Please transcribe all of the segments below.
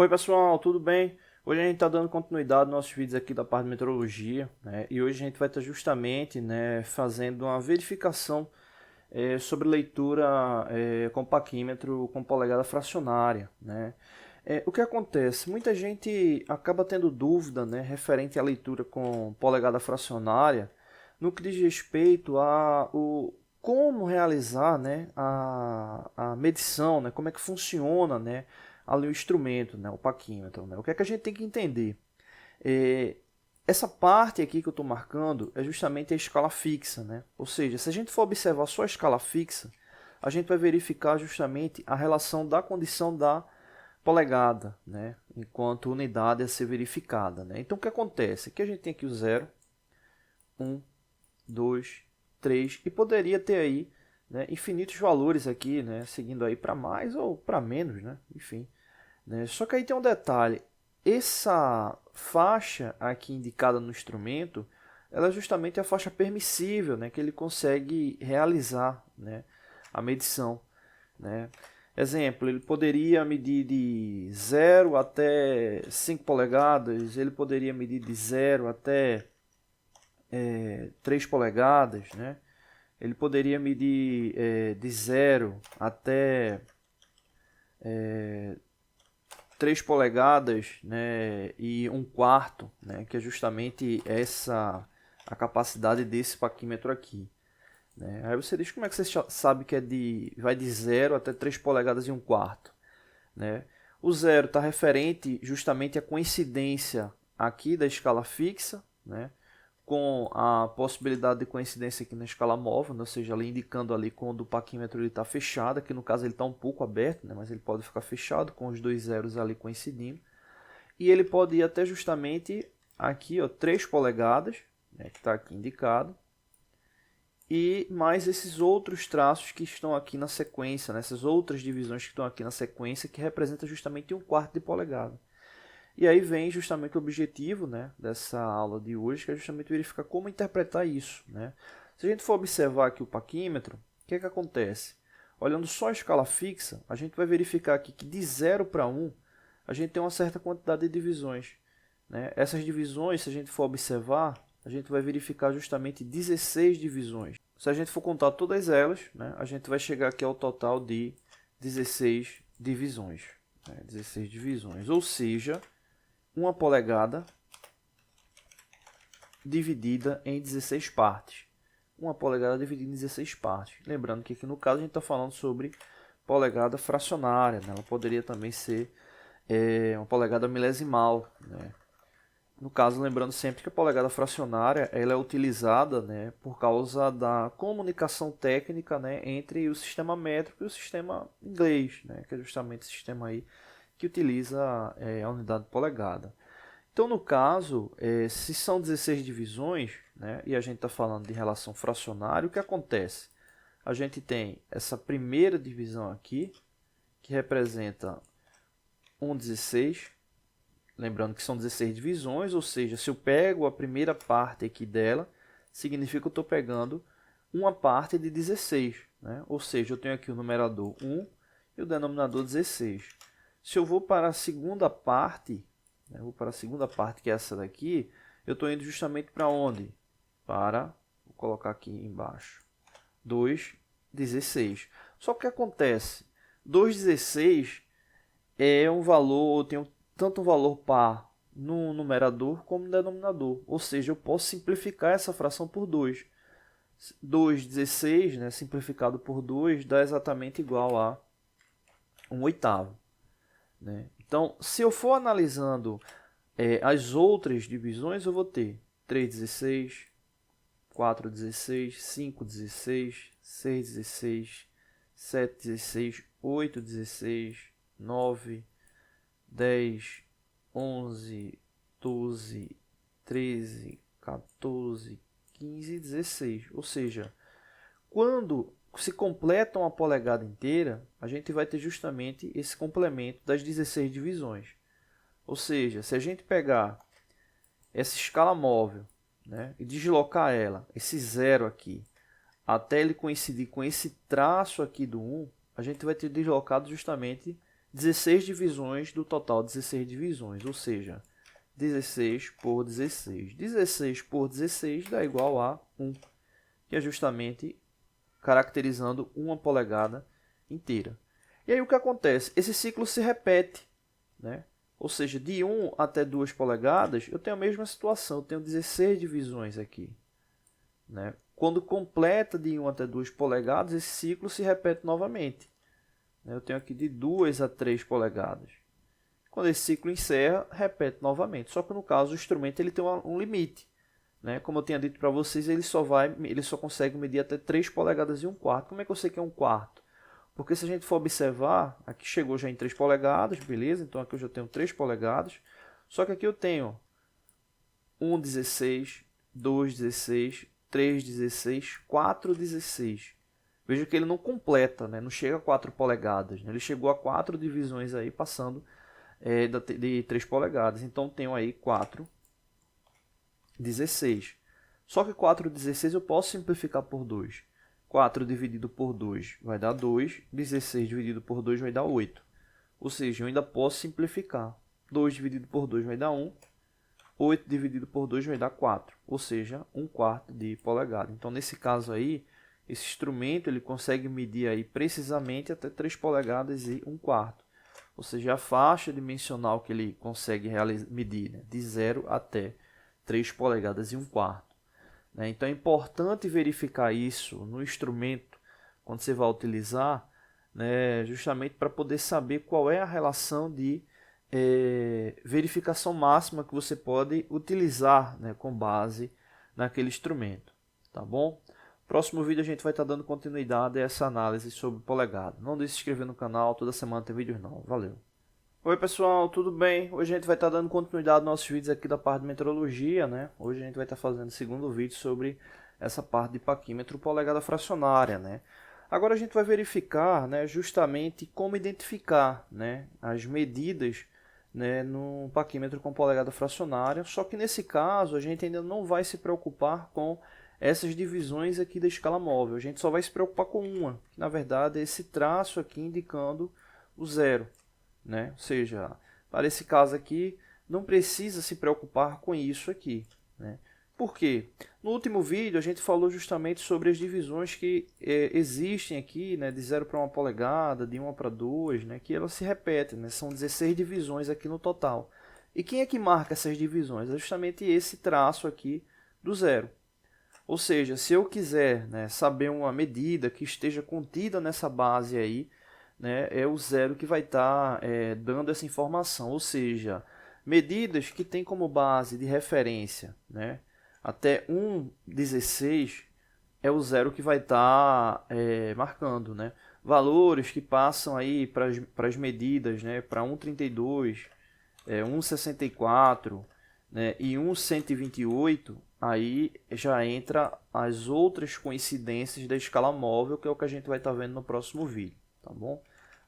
Oi pessoal, tudo bem? Hoje a gente está dando continuidade nos nossos vídeos aqui da parte de meteorologia, né? E hoje a gente vai estar justamente, né, fazendo uma verificação sobre leitura com paquímetro com polegada fracionária, né? O que acontece? Muita gente acaba tendo dúvida, né, referente à leitura com polegada fracionária no que diz respeito como realizar, né, a medição, né, como é que funciona, né, ali o instrumento, né, o paquímetro. Né? O que é que a gente tem que entender? É, Essa parte aqui que eu estou marcando é justamente a escala fixa. Né? Ou seja, se a gente for observar só a escala fixa, a gente vai verificar justamente a relação da condição da polegada, né? Enquanto unidade a ser verificada. Né? Então o que acontece? Aqui a gente tem aqui o 0, 1, 2, 3 e poderia ter aí, né, infinitos valores aqui, né, seguindo aí para mais ou para menos, né, enfim. Né. Só que aí tem um detalhe, essa faixa aqui indicada no instrumento, ela é justamente a faixa permissível, né, que ele consegue realizar, né, a medição. Né. Exemplo, ele poderia medir de 0 até 5 polegadas, ele poderia medir de 0 até 3 polegadas, né? Ele poderia medir de 0 até 3 polegadas, né? E um quarto, né? Que é justamente essa a capacidade desse paquímetro aqui. Né? Aí você diz, como é que você sabe que vai de 0 até 3 polegadas e um quarto? Né? O 0 está referente justamente à coincidência aqui da escala fixa, né? Com a possibilidade de coincidência aqui na escala móvel, né? Ou seja, ali indicando ali quando o paquímetro está fechado, aqui no caso ele está um pouco aberto, né? Mas ele pode ficar fechado com os dois zeros ali coincidindo. E ele pode ir até justamente aqui, ó, 3 polegadas, né? Que está aqui indicado, e mais esses outros traços que estão aqui na sequência, né? Essas outras divisões que estão aqui na sequência, que representam justamente um quarto de polegada. E aí vem justamente o objetivo, né, dessa aula de hoje, que é justamente verificar como interpretar isso. Né? Se a gente for observar aqui o paquímetro, o que é que acontece? Olhando só a escala fixa, a gente vai verificar aqui que de 0 para 1, a gente tem uma certa quantidade de divisões. Né? Essas divisões, se a gente for observar, a gente vai verificar justamente 16 divisões. Se a gente for contar todas elas, né, a gente vai chegar aqui ao total de 16 divisões. Né? 16 divisões, ou seja, uma polegada dividida em 16 partes. Uma polegada dividida em 16 partes. Lembrando que aqui no caso a gente está falando sobre polegada fracionária. Né? Ela poderia também ser uma polegada milesimal. Né? No caso, lembrando sempre que a polegada fracionária ela é utilizada, né, por causa da comunicação técnica, né, entre o sistema métrico e o sistema inglês, né, que é justamente o sistema aí que utiliza a unidade polegada. Então, no caso, se são 16 divisões, né, e a gente está falando de relação fracionária, o que acontece? A gente tem essa primeira divisão aqui, que representa 1/16, lembrando que são 16 divisões, ou seja, se eu pego a primeira parte aqui dela, significa que eu estou pegando uma parte de 16. Né? Ou seja, eu tenho aqui o numerador 1 e o denominador 16. Se eu vou para a segunda parte, né, vou para a segunda parte, que é essa daqui, eu estou indo justamente para onde? Vou colocar aqui embaixo, 2,16. Só que o que acontece? 2,16 é um valor, tem tanto um valor par no numerador como no denominador. Ou seja, eu posso simplificar essa fração por 2. 2,16, né, simplificado por 2, dá exatamente igual a 1/8. Né? Então, se eu for analisando as outras divisões, eu vou ter 3,16, 4,16, 5,16, 6,16, 7,16, 8,16, 9, 10, 11, 12, 13, 14, 15 e 16. Ou seja, quando se completa uma polegada inteira, a gente vai ter justamente esse complemento das 16 divisões. Ou seja, se a gente pegar essa escala móvel, né, e deslocar ela, esse zero aqui, até ele coincidir com esse traço aqui do 1, a gente vai ter deslocado justamente 16 divisões do total 16 divisões, ou seja, 16 por 16. 16 por 16 dá igual a 1, que é justamente caracterizando uma polegada inteira. E aí o que acontece? Esse ciclo se repete, né? Ou seja, de 1 até 2 polegadas, eu tenho a mesma situação, eu tenho 16 divisões aqui, né? Quando completa de 1 até 2 polegadas, esse ciclo se repete novamente. Eu tenho aqui de 2 a 3 polegadas. Quando esse ciclo encerra, repete novamente. Só que no caso, o instrumento ele tem um limite, né? Como eu tinha dito para vocês, ele só consegue medir até 3 polegadas e 1/4. Como é que eu sei que é 1/4? Porque se a gente for observar, aqui chegou já em 3 polegadas, beleza? Então aqui eu já tenho 3 polegadas. Só que aqui eu tenho 1,16, 2,16, 3,16, 4,16. Veja que ele não completa, né? Não chega a 4 polegadas. Né? Ele chegou a 4 divisões aí, passando de 3 polegadas. Então tenho aí 4,16. Só que 4,16 eu posso simplificar por 2. 4 dividido por 2 vai dar 2. 16 dividido por 2 vai dar 8. Ou seja, eu ainda posso simplificar. 2 dividido por 2 vai dar 1. 8 dividido por 2 vai dar 4. Ou seja, 1/4 de polegada. Então, nesse caso aí, esse instrumento ele consegue medir aí precisamente até 3 polegadas e 1/4. Ou seja, a faixa dimensional que ele consegue medir, né, de 0 até 3 polegadas e 1/4. Né? Então é importante verificar isso no instrumento quando você vai utilizar, né, justamente para poder saber qual é a relação de verificação máxima que você pode utilizar, né, com base naquele instrumento. Tá bom? Próximo vídeo a gente vai estar dando continuidade a essa análise sobre polegada. Não deixe de se inscrever no canal, toda semana tem vídeos novos. Valeu! Oi pessoal, tudo bem? Hoje a gente vai estar dando continuidade aos nossos vídeos aqui da parte de metrologia, né? Hoje a gente vai estar fazendo o segundo vídeo sobre essa parte de paquímetro polegada fracionária, né? Agora a gente vai verificar, né, justamente como identificar, né, as medidas, né, no paquímetro com polegada fracionária, só que nesse caso a gente ainda não vai se preocupar com essas divisões aqui da escala móvel, a gente só vai se preocupar com uma, que na verdade é esse traço aqui indicando o 0. Né? Ou seja, para esse caso aqui, não precisa se preocupar com isso aqui. Né? Por quê? No último vídeo, a gente falou justamente sobre as divisões que existem aqui, né? De 0 para 1 polegada, de 1 para 2, né? Que elas se repetem, né? São 16 divisões aqui no total. E quem é que marca essas divisões? É justamente esse traço aqui do 0. Ou seja, se eu quiser, né, saber uma medida que esteja contida nessa base aí, né, é o 0 que vai estar dando essa informação, ou seja, medidas que tem como base de referência, né, até 1,16 é o 0 que vai estar marcando, né, valores que passam aí para as medidas, né, para 1,32, 1,64, né, e 1,128, aí já entra as outras coincidências da escala móvel, que é o que a gente vai estar vendo no próximo vídeo, tá bom?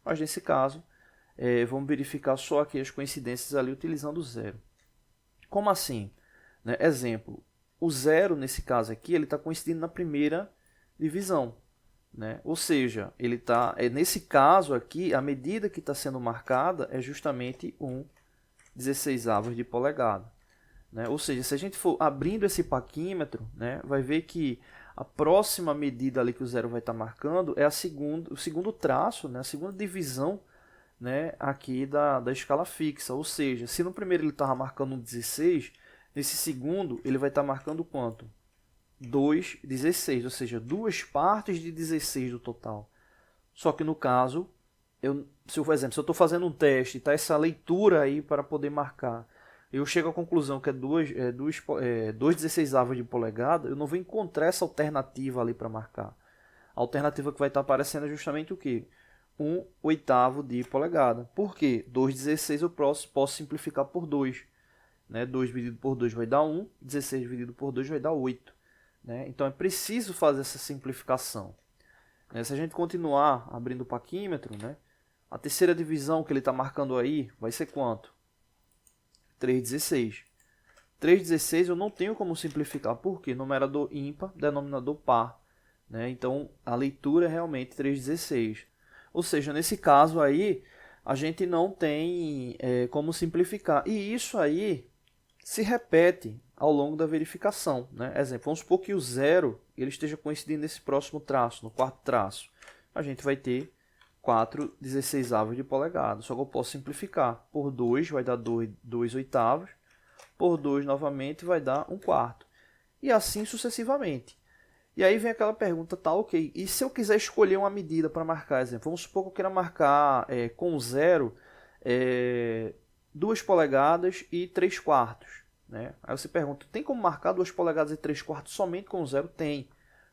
Mas nesse caso, vamos verificar só aqui as coincidências ali utilizando o 0. Como assim? Né? Exemplo, o 0 nesse caso aqui, ele está coincidindo na primeira divisão. Né? Ou seja, ele tá, nesse caso aqui, a medida que está sendo marcada é justamente 1/16 de polegada. Né? Ou seja, se a gente for abrindo esse paquímetro, né, vai ver que a próxima medida ali que o 0 vai estar marcando é o segundo traço, né, a segunda divisão, né, aqui da escala fixa. Ou seja, se no primeiro ele estava marcando 16, nesse segundo ele vai estar marcando quanto? 2,16, ou seja, 2 partes de 16 do total. Só que no caso, se eu estou fazendo um teste, tá essa leitura aí para poder marcar, eu chego à conclusão que é 2,16 de polegada, eu não vou encontrar essa alternativa ali para marcar. A alternativa que vai estar aparecendo é justamente o quê? 1/8 de polegada. Por quê? 2,16 eu posso simplificar por 2. Né? 2 dividido por 2 vai dar 1, 16 dividido por 2 vai dar 8. Né? Então é preciso fazer essa simplificação. Se a gente continuar abrindo o paquímetro, né? A terceira divisão que ele está marcando aí vai ser quanto? 3,16. 3,16 eu não tenho como simplificar, porque numerador ímpar, denominador par. Né? Então, a leitura é realmente 3,16. Ou seja, nesse caso aí, a gente não tem como simplificar. E isso aí se repete ao longo da verificação, né? Exemplo, vamos supor que o zero ele esteja coincidindo nesse próximo traço, no quarto traço. A gente vai ter 4 16avos de polegada. Só que eu posso simplificar. Por 2 vai dar 2 oitavos. Por 2 novamente vai dar 1 quarto. E assim sucessivamente. E aí vem aquela pergunta, tá ok. E se eu quiser escolher uma medida para marcar, exemplo, vamos supor que eu queira marcar com zero 2 polegadas e 3 quartos. Né? Aí você pergunta, tem como marcar 2 polegadas e 3 quartos somente com zero? Tem.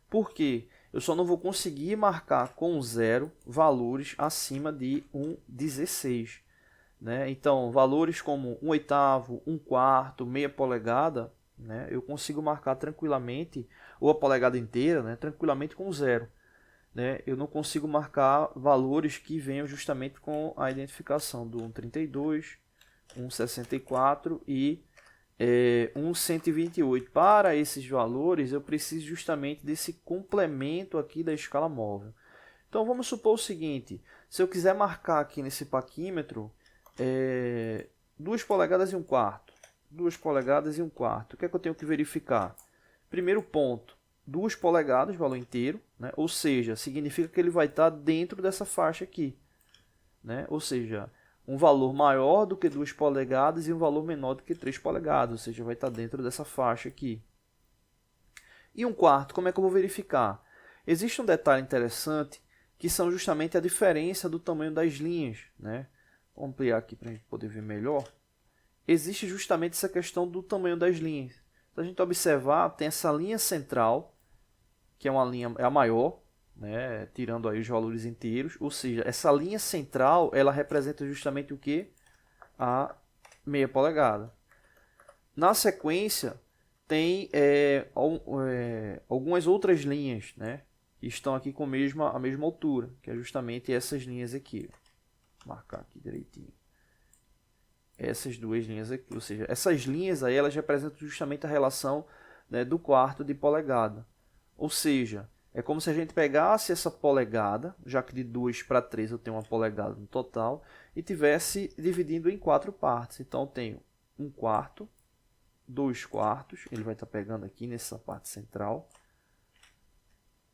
Por quê? Eu só não vou conseguir marcar com zero valores acima de 1,16. Né? Então, valores como 1 oitavo, 1 quarto, meia polegada, né? Eu consigo marcar tranquilamente, ou a polegada inteira, né? Tranquilamente com zero. Né? Eu não consigo marcar valores que venham justamente com a identificação do 1,32, 1,64 e 1,128. Para esses valores, eu preciso justamente desse complemento aqui da escala móvel. Então, vamos supor o seguinte, se eu quiser marcar aqui nesse paquímetro 2 polegadas e 1 quarto, 2 polegadas e 1 quarto, o que é que eu tenho que verificar? Primeiro ponto, 2 polegadas, valor inteiro, né? Ou seja, significa que ele vai estar dentro dessa faixa aqui. Né? Ou seja, um valor maior do que 2 polegadas e um valor menor do que 3 polegadas, ou seja, vai estar dentro dessa faixa aqui. E 1 quarto, como é que eu vou verificar? Existe um detalhe interessante, que são justamente a diferença do tamanho das linhas. Né? Vou ampliar aqui para a gente poder ver melhor. Existe justamente essa questão do tamanho das linhas. Se a gente observar, tem essa linha central, que é uma linha a maior, né, tirando aí os valores inteiros, ou seja, essa linha central ela representa justamente o que? A meia polegada. Na sequência, tem algumas outras linhas, né, que estão aqui com a mesma altura, que é justamente essas linhas aqui. Vou marcar aqui direitinho. Essas duas linhas aqui, ou seja, essas linhas aí elas representam justamente a relação, né, do quarto de polegada. Ou seja, é como se a gente pegasse essa polegada, já que de 2 para 3 eu tenho uma polegada no total, e tivesse dividindo em 4 partes. Então eu tenho 1 quarto, 2 quartos, ele vai estar pegando aqui nessa parte central,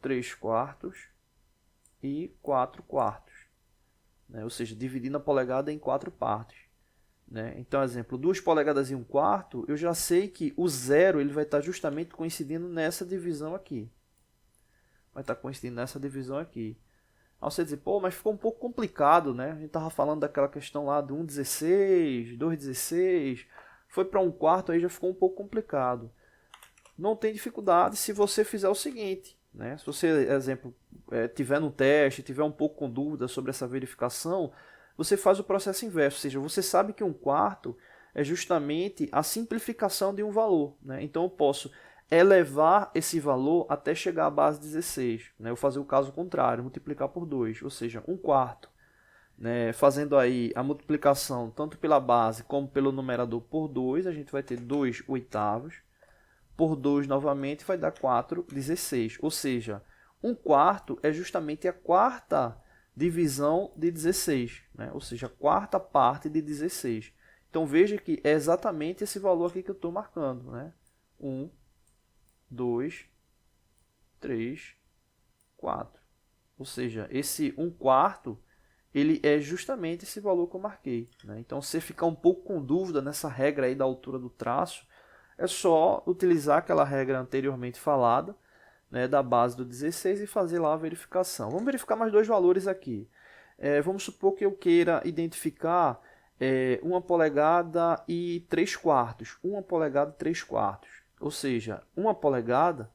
3 quartos e 4 quartos. Né? Ou seja, dividindo a polegada em 4 partes. Né? Então, exemplo, 2 polegadas e 1 quarto, eu já sei que o zero ele vai estar justamente coincidindo nessa divisão aqui. Vai estar coincidindo nessa divisão aqui. Aí você diz, pô, mas ficou um pouco complicado, né? A gente estava falando daquela questão lá do 1,16, 2,16, foi para 1 quarto, aí já ficou um pouco complicado. Não tem dificuldade se você fizer o seguinte, né? Se você, exemplo, tiver no teste, tiver um pouco com dúvida sobre essa verificação, você faz o processo inverso, ou seja, você sabe que 1 quarto é justamente a simplificação de um valor, né? Então eu posso elevar esse valor até chegar à base 16, né? Eu fazer o caso contrário, multiplicar por 2, ou seja, 1 quarto, né? Fazendo aí a multiplicação tanto pela base como pelo numerador por 2, a gente vai ter 2 oitavos, por 2 novamente vai dar 4,16, ou seja, 1 quarto é justamente a quarta divisão de 16, né? Ou seja, a quarta parte de 16. Então veja que é exatamente esse valor aqui que eu estou marcando, né? 1, 2, 3, 4. Ou seja, esse 1 quarto ele é justamente esse valor que eu marquei. Né? Então, se você ficar um pouco com dúvida nessa regra aí da altura do traço, é só utilizar aquela regra anteriormente falada, né, da base do 16 e fazer lá a verificação. Vamos verificar mais dois valores aqui. Vamos supor que eu queira identificar 1 polegada e 3 quartos. 1 polegada e 3 quartos. Ou seja, 1 polegada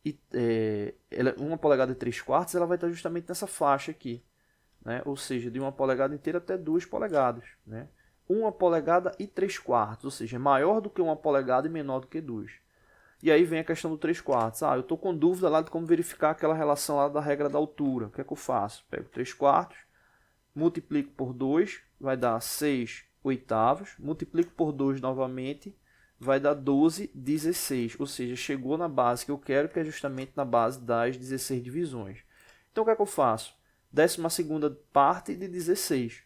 e 1 polegada e 3 quartos ela vai estar justamente nessa faixa aqui. Né? Ou seja, de 1 polegada inteira até 2 polegadas. Né? 1 polegada e 3 quartos, ou seja, é maior do que 1 polegada e menor do que 2. E aí vem a questão do 3 quartos. Eu estou com dúvida lá de como verificar aquela relação lá da regra da altura. O que é que eu faço? Pego 3 quartos, multiplico por 2, vai dar 6 oitavos, multiplico por 2 novamente, vai dar 12,16. Ou seja, chegou na base que eu quero, que é justamente na base das 16 divisões. Então o que é que eu faço? 12ª parte de 16.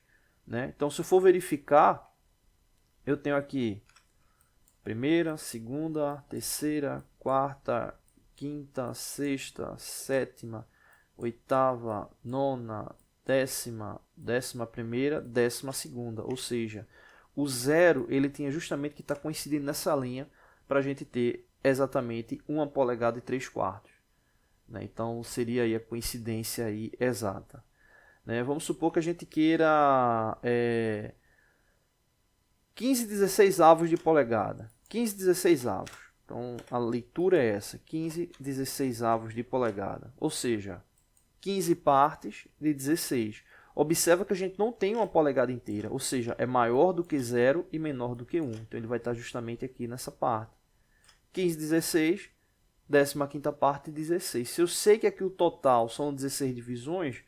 né? Então, se eu for verificar, eu tenho aqui primeira, segunda, terceira, quarta, quinta, sexta, sétima, oitava, nona, décima, 11ª, 12ª. Ou seja, o zero ele tinha justamente que estar coincidindo nessa linha para a gente ter exatamente 1 polegada e 3/4. Né? Então seria aí a coincidência aí exata. Né? Vamos supor que a gente queira 15 16avos de polegada. 15 16avos. Então a leitura é essa: 15 16avos de polegada. Ou seja, 15 partes de 16. Observa que a gente não tem 1 polegada inteira, ou seja, é maior do que 0 e menor do que 1. Então ele vai estar justamente aqui nessa parte. 15 16, 15ª parte, 16. Se eu sei que aqui o total são 16 divisões,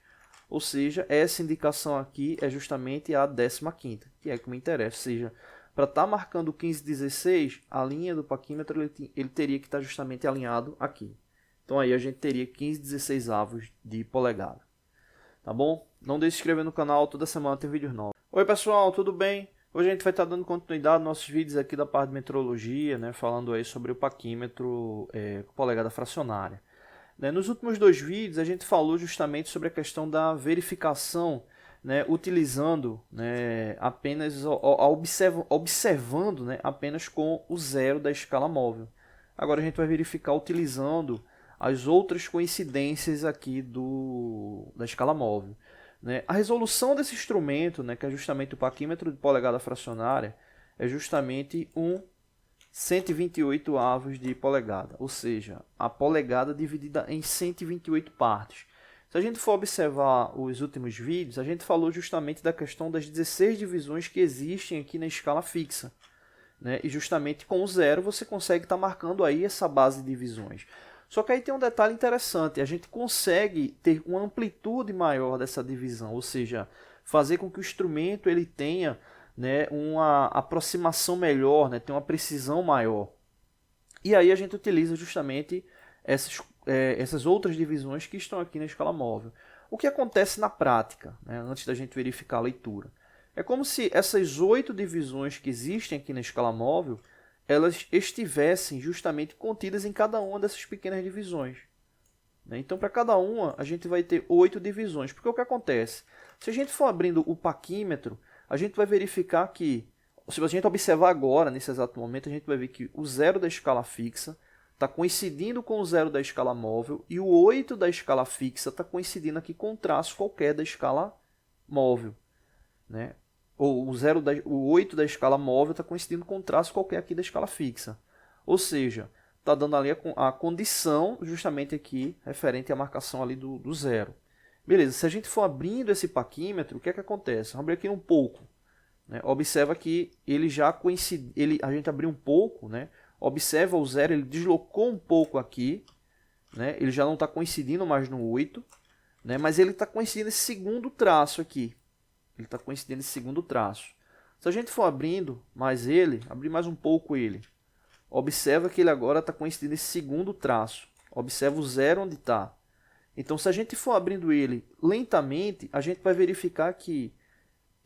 ou seja, essa indicação aqui é justamente a 15ª, que é que me interessa. Ou seja, para estar marcando 15 16, a linha do paquímetro ele teria que estar justamente alinhado aqui. Então aí a gente teria 15 16avos de polegada. Tá bom? Não deixe de se inscrever no canal, toda semana tem vídeos novos. Oi pessoal, tudo bem? Hoje a gente vai estar dando continuidade aos nossos vídeos aqui da parte de metrologia, né? Falando aí sobre o paquímetro polegada fracionária. Né? Nos últimos 2 vídeos a gente falou justamente sobre a questão da verificação, né? Utilizando, né? Apenas observando, né? Apenas com o zero da escala móvel. Agora a gente vai verificar utilizando as outras coincidências aqui da escala móvel. Né? A resolução desse instrumento, né, que é justamente o paquímetro de polegada fracionária, é justamente 128avos de polegada, ou seja, a polegada dividida em 128 partes. Se a gente for observar os últimos vídeos, a gente falou justamente da questão das 16 divisões que existem aqui na escala fixa. Né? E justamente com o zero você consegue estar marcando aí essa base de divisões. Só que aí tem um detalhe interessante, a gente consegue ter uma amplitude maior dessa divisão, ou seja, fazer com que o instrumento ele tenha, né, uma aproximação melhor, né, tenha uma precisão maior. E aí a gente utiliza justamente essas outras divisões que estão aqui na escala móvel. O que acontece na prática, né, antes da gente verificar a leitura? É como se essas 8 divisões que existem aqui na escala móvel elas estivessem justamente contidas em cada uma dessas pequenas divisões. Então, para cada uma, a gente vai ter 8 divisões. Porque o que acontece? Se a gente for abrindo o paquímetro, a gente vai verificar que, se a gente observar agora, nesse exato momento, a gente vai ver que o zero da escala fixa está coincidindo com o zero da escala móvel e o 8 da escala fixa está coincidindo aqui com um traço qualquer da escala móvel. Né? Ou o 8 da escala móvel está coincidindo com um traço qualquer aqui da escala fixa. Ou seja, está dando ali a condição justamente aqui referente à marcação ali do zero. Beleza, se a gente for abrindo esse paquímetro, o que é que acontece? Vamos abrir aqui um pouco. Né? Observa que ele já coincide, a gente abriu um pouco, né? Observa o zero, ele deslocou um pouco aqui, né? Ele já não está coincidindo mais no 8, né? Mas ele está coincidindo esse segundo traço aqui. Ele está coincidindo esse segundo traço. Se a gente for abrindo mais ele, abrir mais um pouco ele, observa que ele agora está coincidindo esse segundo traço. Observa o zero onde está. Então, se a gente for abrindo ele lentamente, a gente vai verificar que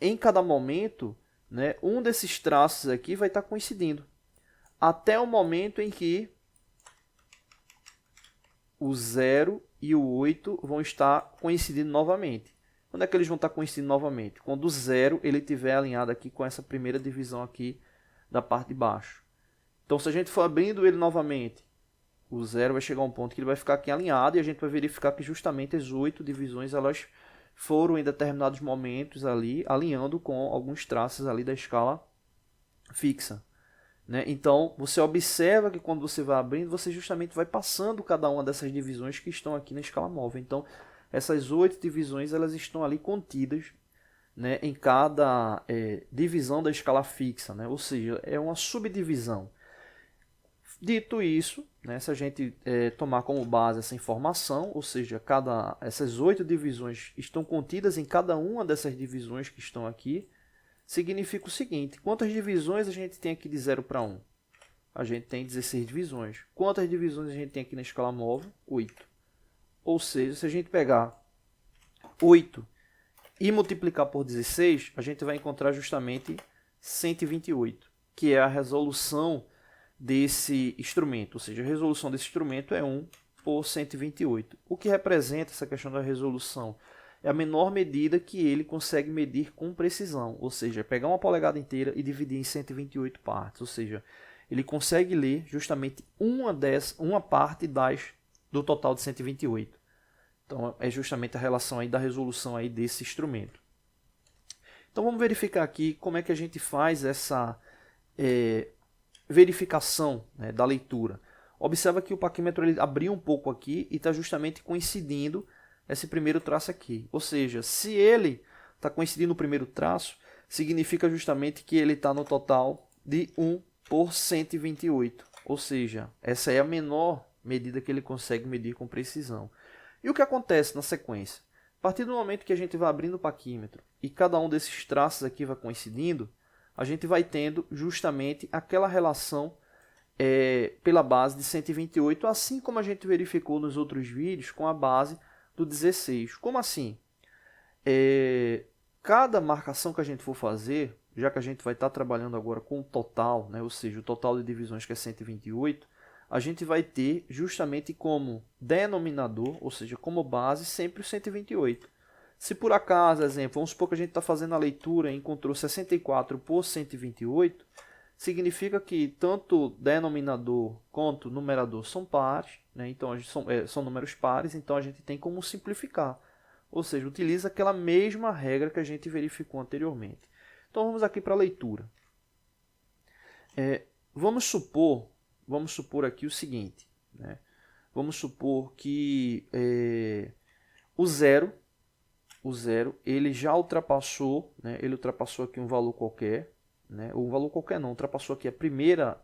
em cada momento, né, um desses traços aqui vai estar coincidindo. Até o momento em que o 0 e o 8 vão estar coincidindo novamente. Quando é que eles vão estar coincidindo novamente? Quando o 0 ele estiver alinhado aqui com essa primeira divisão aqui da parte de baixo. Então, se a gente for abrindo ele novamente, o 0 vai chegar a um ponto que ele vai ficar aqui alinhado e a gente vai verificar que justamente as 8 divisões elas foram em determinados momentos ali alinhando com alguns traços ali da escala fixa. Né? Então, você observa que quando você vai abrindo, você justamente vai passando cada uma dessas divisões que estão aqui na escala móvel. Então, essas 8 divisões elas estão ali contidas, né, em cada divisão da escala fixa, né? Ou seja, é uma subdivisão. Dito isso, né, se a gente tomar como base essa informação, ou seja, essas 8 divisões estão contidas em cada uma dessas divisões que estão aqui, significa o seguinte: quantas divisões a gente tem aqui de 0 para 1? A gente tem 16 divisões. Quantas divisões a gente tem aqui na escala móvel? 8. Ou seja, se a gente pegar 8 e multiplicar por 16, a gente vai encontrar justamente 128, que é a resolução desse instrumento. Ou seja, a resolução desse instrumento é 1 por 128. O que representa essa questão da resolução? É a menor medida que ele consegue medir com precisão. Ou seja, pegar uma polegada inteira e dividir em 128 partes. Ou seja, ele consegue ler justamente uma parte do total de 128. Então, é justamente a relação aí da resolução aí desse instrumento. Então, vamos verificar aqui como é que a gente faz essa verificação, né, da leitura. Observa que o paquímetro ele abriu um pouco aqui e está justamente coincidindo esse primeiro traço aqui. Ou seja, se ele está coincidindo no primeiro traço, significa justamente que ele está no total de 1 por 128. Ou seja, essa é a menor medida que ele consegue medir com precisão. E o que acontece na sequência? A partir do momento que a gente vai abrindo o paquímetro e cada um desses traços aqui vai coincidindo, a gente vai tendo justamente aquela relação pela base de 128, assim como a gente verificou nos outros vídeos com a base do 16. Como assim? Cada marcação que a gente for fazer, já que a gente vai estar trabalhando agora com o total, né, ou seja, o total de divisões que é 128, a gente vai ter justamente como denominador, ou seja, como base, sempre o 128. Se por acaso, exemplo, vamos supor que a gente está fazendo a leitura e encontrou 64 por 128, significa que tanto denominador quanto numerador são pares, né? Então são números pares, então a gente tem como simplificar. Ou seja, utiliza aquela mesma regra que a gente verificou anteriormente. Então vamos aqui para a leitura. Vamos supor aqui o seguinte, né? Vamos supor que o zero ele já ultrapassou, né? Ele ultrapassou aqui um valor qualquer, né? Um valor qualquer não, ultrapassou aqui a primeira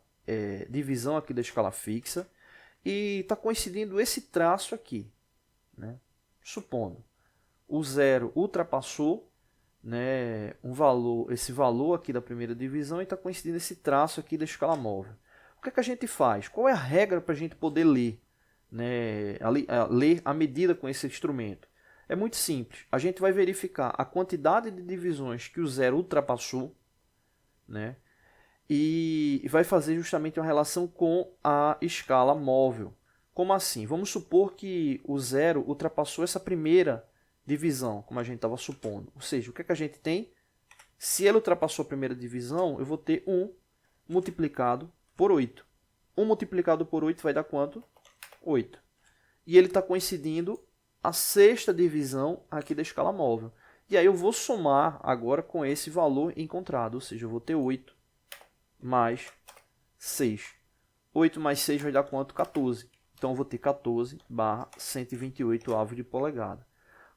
divisão aqui da escala fixa e está coincidindo esse traço aqui, né? Supondo o zero ultrapassou, né, esse valor aqui da primeira divisão e está coincidindo esse traço aqui da escala móvel. O que é que a gente faz? Qual é a regra para a gente poder ler, né, ler a medida com esse instrumento? É muito simples. A gente vai verificar a quantidade de divisões que o zero ultrapassou, né, e vai fazer justamente uma relação com a escala móvel. Como assim? Vamos supor que o zero ultrapassou essa primeira divisão, como a gente estava supondo. Ou seja, o que é que a gente tem? Se ele ultrapassou a primeira divisão, eu vou ter 1 multiplicado por 8. 1 multiplicado por 8 vai dar quanto? 8. E ele está coincidindo a sexta divisão aqui da escala móvel. E aí eu vou somar agora com esse valor encontrado. Ou seja, eu vou ter 8 mais 6. 8 mais 6 vai dar quanto? 14. Então eu vou ter 14 barra 128 avos de polegada.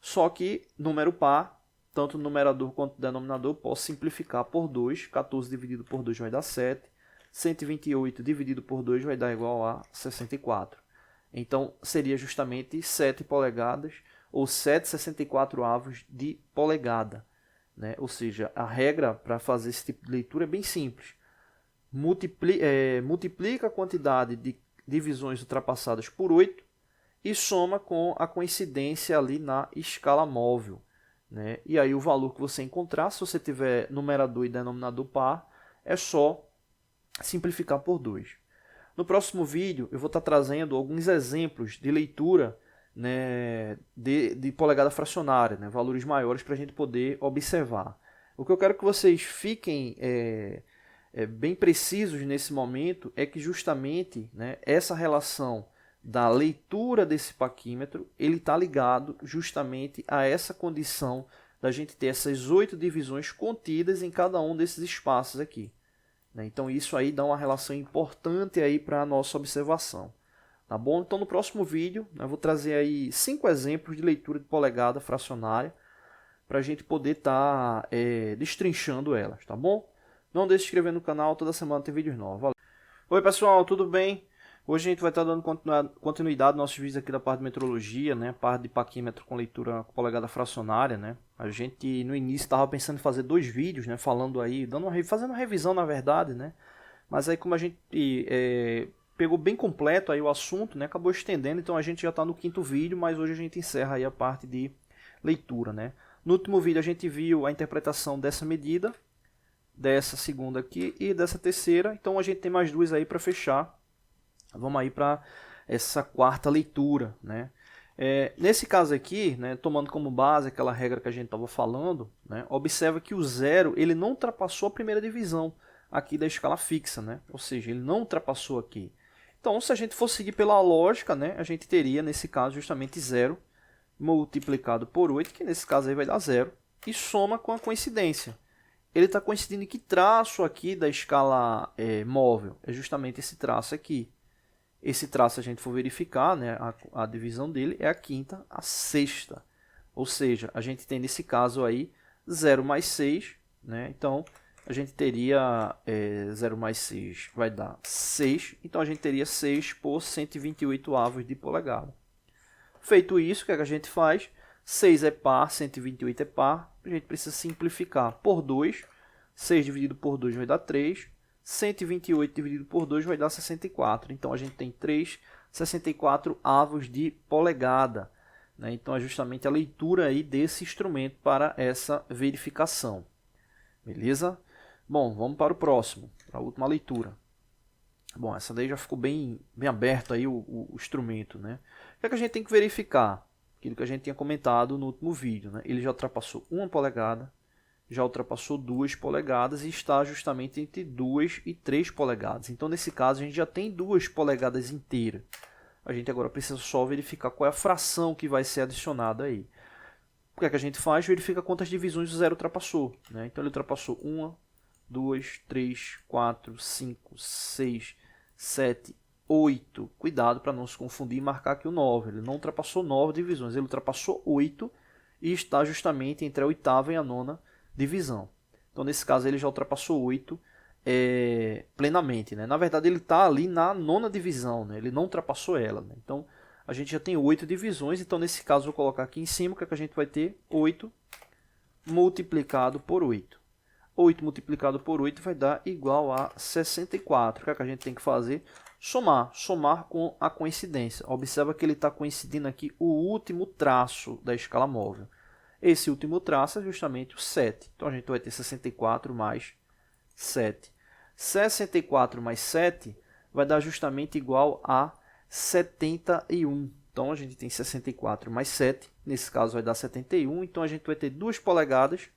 Só que número par, tanto o numerador quanto o denominador, eu posso simplificar por 2. 14 dividido por 2 vai dar 7. 128 dividido por 2 vai dar igual a 64. Então, seria justamente 7 polegadas ou 7,64 avos de polegada, né? Ou seja, a regra para fazer esse tipo de leitura é bem simples. Multiplica a quantidade de divisões ultrapassadas por 8 e soma com a coincidência ali na escala móvel, né? E aí o valor que você encontrar, se você tiver numerador e denominador par, é só simplificar por 2. No próximo vídeo eu vou estar trazendo alguns exemplos de leitura, né, de polegada fracionária, né, valores maiores para a gente poder observar. O que eu quero que vocês fiquem bem precisos nesse momento é que justamente, né, essa relação da leitura desse paquímetro, ele está ligado justamente a essa condição da gente ter essas 8 divisões contidas em cada um desses espaços aqui, né? Então isso aí dá uma relação importante aí para a nossa observação, tá bom? Então no próximo vídeo eu vou trazer aí 5 exemplos de leitura de polegada fracionária para a gente poder estar destrinchando elas, tá bom? Não deixe de se inscrever no canal, toda semana tem vídeos novos. Valeu. Oi pessoal, tudo bem? Hoje a gente vai estar dando continuidade aos nossos vídeos aqui da parte de metrologia, né? Parte de paquímetro com leitura com polegada fracionária, né? A gente no início estava pensando em fazer 2 vídeos, né? Falando aí, fazendo uma revisão na verdade, né? Mas aí como a gente pegou bem completo aí o assunto, né? Acabou estendendo, então a gente já está no 5º vídeo, mas hoje a gente encerra aí a parte de leitura, né? No último vídeo a gente viu a interpretação dessa medida, dessa segunda aqui e dessa terceira. Então a gente tem mais duas aí para fechar. Vamos aí para essa quarta leitura, né? Nesse caso aqui, né, tomando como base aquela regra que a gente estava falando, né, observa que o zero ele não ultrapassou a primeira divisão aqui da escala fixa, né? Ou seja, ele não ultrapassou aqui. Então, se a gente for seguir pela lógica, né, a gente teria nesse caso justamente 0 multiplicado por 8, que nesse caso aí vai dar 0, e soma com a coincidência. Ele está coincidindo em que traço aqui da escala móvel? É justamente esse traço aqui. Esse traço, se a gente for verificar, né, a divisão dele é a quinta, a sexta. Ou seja, a gente tem nesse caso aí 0 mais 6, né? Então a gente teria 0 mais 6 vai dar 6, então a gente teria 6 por 128 avos de polegada. Feito isso, o que a gente faz? 6 é par, 128 é par, a gente precisa simplificar por 2, 6 dividido por 2 vai dar 3, 128 dividido por 2 vai dar 64. Então, a gente tem 64 avos de polegada, né? Então, é justamente a leitura aí desse instrumento para essa verificação. Beleza? Bom, vamos para o próximo, para a última leitura. Bom, essa daí já ficou bem aberto aí o instrumento, né? O que é que a gente tem que verificar? Aquilo que a gente tinha comentado no último vídeo, né? Ele já ultrapassou 1 polegada, já ultrapassou 2 polegadas e está justamente entre 2 e 3 polegadas. Então, nesse caso, a gente já tem 2 polegadas inteiras. A gente agora precisa só verificar qual é a fração que vai ser adicionada aí. O que é que a gente faz? Verifica quantas divisões o zero ultrapassou, né? Então, ele ultrapassou 1, 2, 3, 4, 5, 6, 7, 8. Cuidado para não se confundir e marcar aqui o 9. Ele não ultrapassou 9 divisões, ele ultrapassou 8 e está justamente entre a oitava e a nona divisão. Então, nesse caso, ele já ultrapassou 8 plenamente, né? Na verdade, ele está ali na nona divisão, né? Ele não ultrapassou ela, né? Então, a gente já tem 8 divisões. Então, nesse caso, vou colocar aqui em cima, o que é que a gente vai ter? 8 multiplicado por 8. 8 multiplicado por 8 vai dar igual a 64. O que é que a gente tem que fazer? Somar com a coincidência. Observa que ele está coincidindo aqui o último traço da escala móvel. Esse último traço é justamente o 7. Então, a gente vai ter 64 mais 7. 64 mais 7 vai dar justamente igual a 71. Então, a gente tem 64 mais 7. Nesse caso, vai dar 71. Então, a gente vai ter 2 polegadas.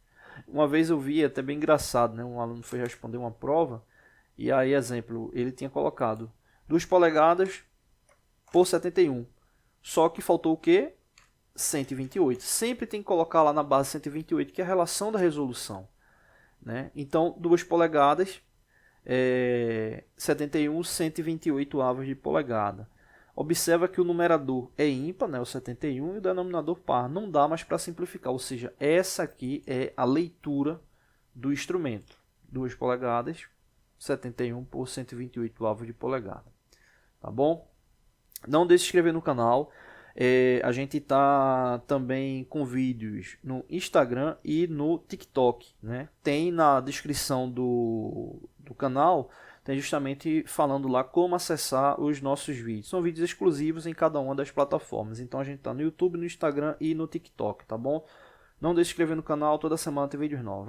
Uma vez eu vi, até bem engraçado, né? Um aluno foi responder uma prova. E aí, exemplo, ele tinha colocado 2 polegadas por 71. Só que faltou o quê? 128. Sempre tem que colocar lá na base 128, que é a relação da resolução, né? Então, 2 polegadas, 71, 128 avos de polegada. Observa que o numerador é ímpar, né, o 71, e o denominador par. Não dá mais para simplificar, ou seja, essa aqui é a leitura do instrumento. 2 polegadas, 71 por 128 avos de polegada. Tá bom? Não deixe de se inscrever no canal. A gente está também com vídeos no Instagram e no TikTok, né? Tem na descrição do canal, tem justamente falando lá como acessar os nossos vídeos. São vídeos exclusivos em cada uma das plataformas. Então a gente está no YouTube, no Instagram e no TikTok, tá bom? Não deixe de se inscrever no canal, toda semana tem vídeos novos.